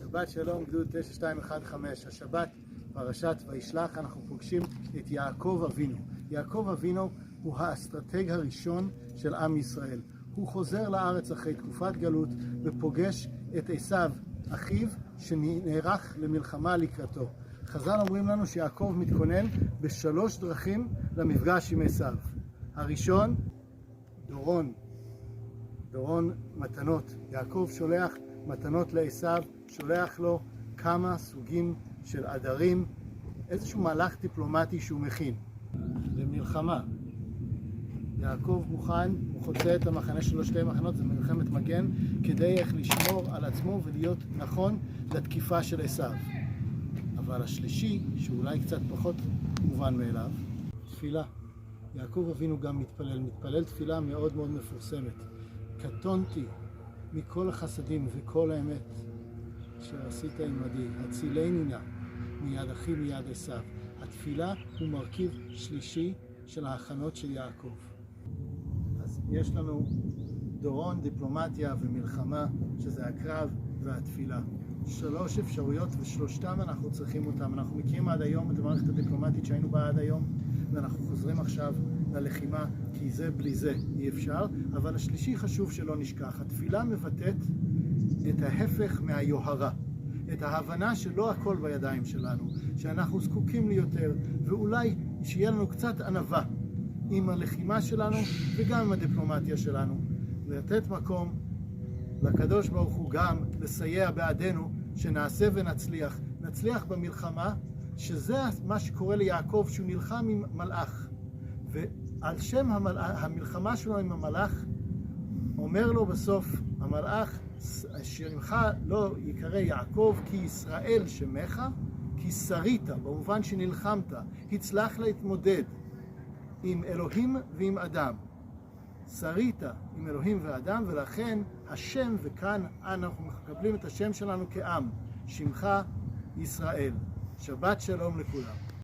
שבת שלום, גדוד 9215. השבת, פרשת וישלח, אנחנו פוגשים את יעקב אבינו. יעקב אבינו הוא האסטרטג הראשון של עם ישראל. הוא חוזר לארץ אחרי תקופת גלות ופוגש את עשיו, אחיו, שנערך למלחמה לקראתו. חז"ל אומרים לנו שיעקב מתכונן בשלוש דרכים למפגש עם עשיו. הראשון, דורון מתנות. יעקב שולח מתנות לעשיו, שולח לו כמה סוגים של עדרים, איזשהו מהלך דיפלומטי שהוא מכין למלחמה. יעקב מוכן, הוא חוצה את המחנה שלו, שתי מחנות, זה מלחמת מגן, כדי איך לשמור על עצמו ולהיות נכון לתקיפה של עשיו. אבל השלישי, שאולי קצת פחות מובן מאליו, תפילה. יעקב אבינו גם מתפלל תפילה מאוד מאוד מפורסמת. קטונתי מכל החסדים וכל האמת שעשית עמדי, הצילני נא מיד אחי מיד עשיו. התפילה הוא מרכיב שלישי של ההכנות של יעקב. אז יש לנו דורון, דיפלומטיה ומלחמה, שזה הקרב והתפילה. שלוש אפשרויות ושלושתם אנחנו צריכים אותם. אנחנו מכירים עד היום את המערכת הדיפלומטית שהיינו בה עד היום, ואנחנו חוזרים עכשיו ללחימה, כי זה בלי זה אי אפשר. אבל השלישי חשוב שלא נשכח. התפילה מבטאת את ההפך מהיוהרה. את ההבנה שלא הכל בידיים שלנו, שאנחנו זקוקים ליותר, ואולי שיהיה לנו קצת ענווה עם הלחימה שלנו וגם עם הדיפלומטיה שלנו. לתת מקום לקדוש ברוך הוא גם לסייע בעדנו, שנעשה ונצליח. נצליח במלחמה, שזה מה שקורה ליעקב, שהוא נלחם עם מלאך. ועל שם המלחמה שלו עם המלאך, אומר לו בסוף המלאך, שמך לא יקרא יעקב כי ישראל שמך, כי שרית, במובן שנלחמת, הצלח להתמודד עם אלוהים ועם אדם. שרית עם אלוהים ואדם, ולכן השם, וכאן אנחנו מקבלים את השם שלנו כעם, שמך ישראל. שבת שלום לכולם.